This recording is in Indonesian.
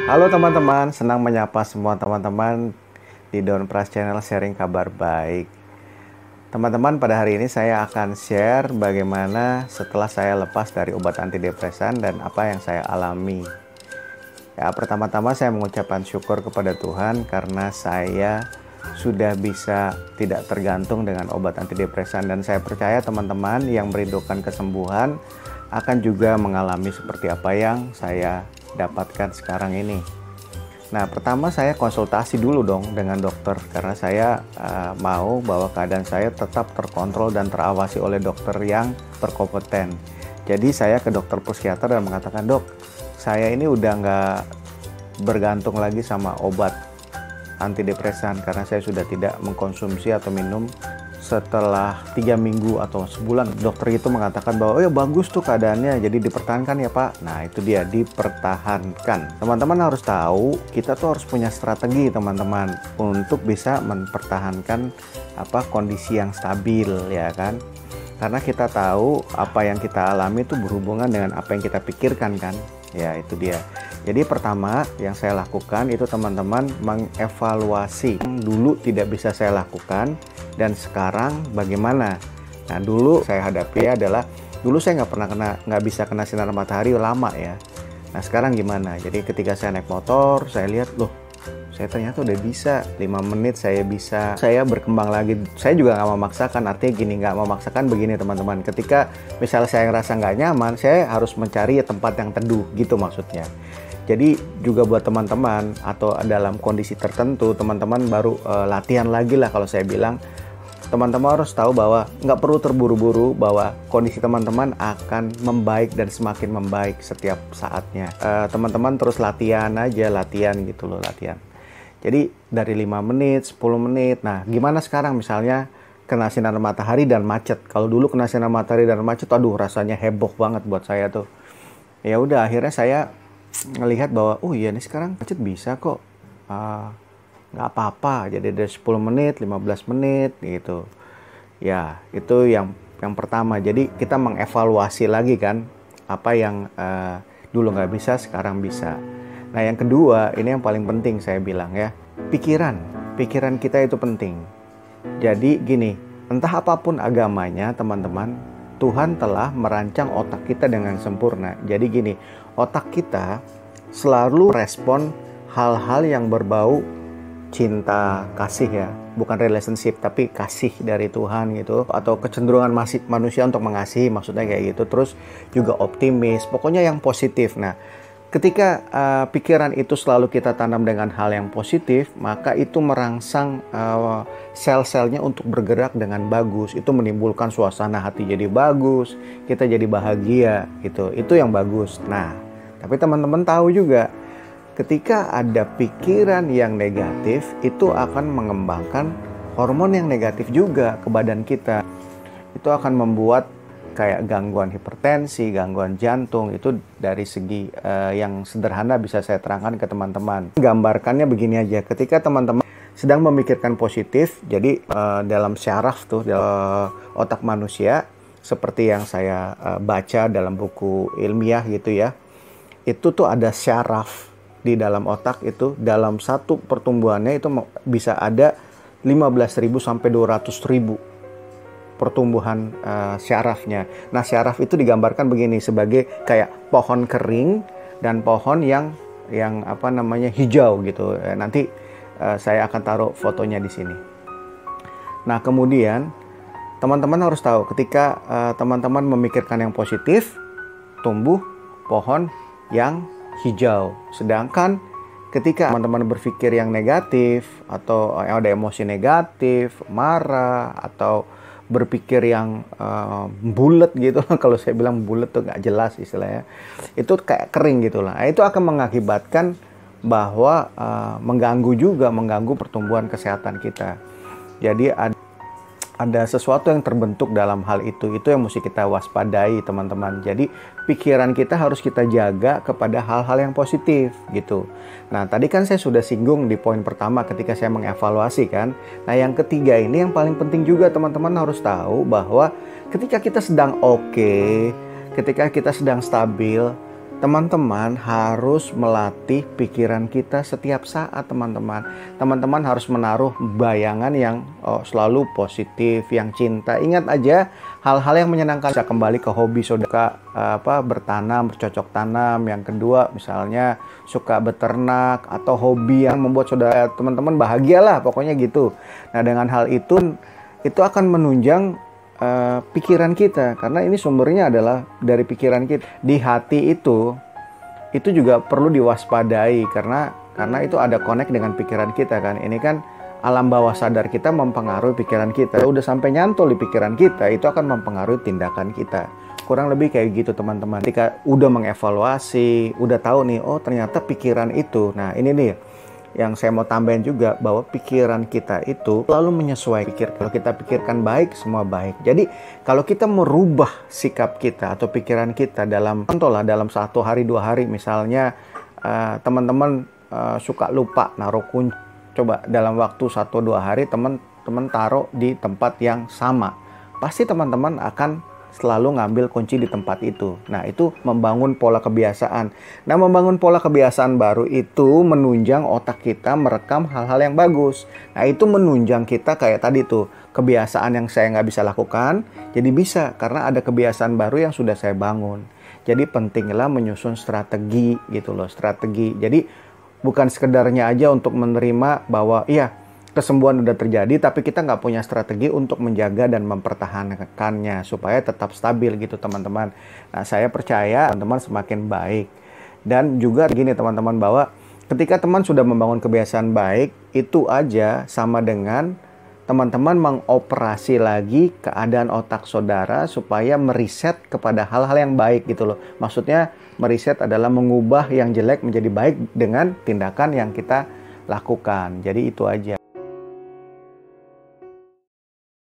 Halo teman-teman, senang menyapa semua teman-teman di Don Pras Channel sharing kabar baik. Teman-teman, pada hari ini saya akan share bagaimana setelah saya lepas dari obat antidepresan dan apa yang saya alami. Ya, pertama-tama saya mengucapkan syukur kepada Tuhan karena saya sudah bisa tidak tergantung dengan obat antidepresan, dan saya percaya teman-teman yang merindukan kesembuhan akan juga mengalami seperti apa yang saya dapatkan sekarang ini. Nah, pertama saya konsultasi dulu dong dengan dokter karena saya mau bahwa keadaan saya tetap terkontrol dan terawasi oleh dokter yang berkompeten. Jadi saya ke dokter psikiater dan mengatakan, "Dok, saya ini udah nggak bergantung lagi sama obat antidepresan karena saya sudah tidak mengkonsumsi atau minum setelah 3 minggu atau sebulan." Dokter itu mengatakan bahwa, "Oh ya, bagus tuh keadaannya, jadi dipertahankan ya Pak." Nah, itu dia, dipertahankan. Teman-teman harus tahu, kita tuh harus punya strategi teman-teman untuk bisa mempertahankan kondisi yang stabil, ya kan? Karena kita tahu apa yang kita alami itu berhubungan dengan apa yang kita pikirkan kan. Ya, itu dia. Jadi pertama yang saya lakukan itu teman-teman mengevaluasi yang dulu tidak bisa saya lakukan dan sekarang bagaimana. Nah, dulu saya hadapi adalah dulu saya nggak bisa kena sinar matahari lama ya. Nah, sekarang gimana? Jadi ketika saya naik motor, saya lihat loh, saya ternyata udah bisa 5 menit saya bisa. Saya berkembang lagi. Saya juga nggak memaksakan, artinya gini, nggak memaksakan begini teman-teman. Ketika misalnya saya ngerasa nggak nyaman, saya harus mencari tempat yang teduh gitu maksudnya. Jadi juga buat teman-teman atau dalam kondisi tertentu, teman-teman baru latihan lagi lah kalau saya bilang. Teman-teman harus tahu bahwa nggak perlu terburu-buru, bahwa kondisi teman-teman akan membaik dan semakin membaik setiap saatnya. Teman-teman terus latihan aja, latihan gitu loh, latihan. Jadi dari 5 menit, 10 menit. Nah, gimana sekarang misalnya kena sinar matahari dan macet? Kalau dulu kena sinar matahari dan macet, aduh rasanya heboh banget buat saya tuh. Ya udah, akhirnya saya ngelihat bahwa oh iya nih sekarang macet bisa kok, nggak apa-apa. Jadi dari 10 menit 15 menit gitu ya. Itu yang pertama. Jadi kita mengevaluasi lagi kan apa yang dulu nggak bisa sekarang bisa. Nah, yang kedua ini yang paling penting saya bilang ya, pikiran kita itu penting. Jadi gini, entah apapun agamanya teman-teman, Tuhan telah merancang otak kita dengan sempurna. Jadi gini, otak kita selalu respon hal-hal yang berbau cinta, kasih ya. Bukan relationship, tapi kasih dari Tuhan gitu. Atau kecenderungan manusia untuk mengasihi, maksudnya kayak gitu. Terus juga optimis, pokoknya yang positif. Nah, ketika pikiran itu selalu kita tanam dengan hal yang positif, maka itu merangsang sel-selnya untuk bergerak dengan bagus. Itu menimbulkan suasana hati jadi bagus, kita jadi bahagia gitu. Itu yang bagus. Nah, tapi teman-teman tahu juga, ketika ada pikiran yang negatif, itu akan mengembangkan hormon yang negatif juga ke badan kita. Itu akan membuat kayak gangguan hipertensi, gangguan jantung. Itu dari segi yang sederhana bisa saya terangkan ke teman-teman. Gambarkannya begini aja, ketika teman-teman sedang memikirkan positif, jadi dalam syaraf tuh, dalam otak manusia, seperti yang saya baca dalam buku ilmiah gitu ya, itu tuh ada syaraf di dalam otak. Itu dalam satu pertumbuhannya itu bisa ada 15.000 sampai 200.000 pertumbuhan syarafnya. Nah, syaraf itu digambarkan begini, sebagai kayak pohon kering dan pohon yang hijau gitu. Nanti saya akan taruh fotonya di sini. Nah, kemudian teman-teman harus tahu, ketika teman-teman memikirkan yang positif, tumbuh pohon yang hijau. Sedangkan ketika teman-teman berpikir yang negatif atau ada emosi negatif, marah, atau berpikir yang bulet gitu, kalau saya bilang bulet tuh nggak jelas istilahnya, itu kayak kering gitu lah. Itu akan mengakibatkan bahwa mengganggu pertumbuhan kesehatan kita. Jadi ada sesuatu yang terbentuk dalam hal itu yang mesti kita waspadai teman-teman. Jadi pikiran kita harus kita jaga kepada hal-hal yang positif gitu. Nah, tadi kan saya sudah singgung di poin pertama ketika saya mengevaluasi kan. Nah, yang ketiga ini yang paling penting juga teman-teman harus tahu, bahwa ketika kita sedang oke, ketika kita sedang stabil, Teman-teman harus melatih pikiran kita setiap saat, teman-teman. Teman-teman harus menaruh bayangan yang selalu positif, yang cinta. Ingat aja hal-hal yang menyenangkan. Bisa kembali ke hobi saudara, bertanam, bercocok tanam. Yang kedua, misalnya suka beternak atau hobi yang membuat saudara teman-teman bahagialah, pokoknya gitu. Nah, dengan hal itu akan menunjang pikiran kita, karena ini sumbernya adalah dari pikiran kita. Di hati itu juga perlu diwaspadai, karena itu ada connect dengan pikiran kita kan. Ini kan alam bawah sadar kita mempengaruhi pikiran kita. Udah sampai nyantol di pikiran kita, itu akan mempengaruhi tindakan kita. Kurang lebih kayak gitu, teman-teman. Ketika udah mengevaluasi, udah tahu nih, oh ternyata pikiran itu. Nah, ini nih yang saya mau tambahin juga, bahwa pikiran kita itu selalu menyesuaikan. Kalau kita pikirkan baik, semua baik. Jadi kalau kita merubah sikap kita atau pikiran kita dalam, contohlah dalam 1 hari 2 hari, misalnya teman-teman suka lupa naruh kunci, coba dalam waktu 1-2 hari teman-teman taruh di tempat yang sama, pasti teman-teman akan selalu ngambil kunci di tempat itu. Nah, itu membangun pola kebiasaan. Nah, membangun pola kebiasaan baru itu menunjang otak kita merekam hal-hal yang bagus. Nah, itu menunjang kita kayak tadi tuh, kebiasaan yang saya nggak bisa lakukan, jadi bisa karena ada kebiasaan baru yang sudah saya bangun. Jadi pentinglah menyusun strategi gitu loh, strategi. Jadi bukan sekedarnya aja untuk menerima bahwa iya, kesembuhan udah terjadi, tapi kita nggak punya strategi untuk menjaga dan mempertahankannya supaya tetap stabil gitu, teman-teman. Nah, saya percaya teman-teman semakin baik. Dan juga gini, teman-teman, bahwa ketika teman sudah membangun kebiasaan baik, itu aja sama dengan teman-teman mengoperasi lagi keadaan otak saudara supaya meriset kepada hal-hal yang baik gitu loh. Maksudnya meriset adalah mengubah yang jelek menjadi baik dengan tindakan yang kita lakukan. Jadi itu aja.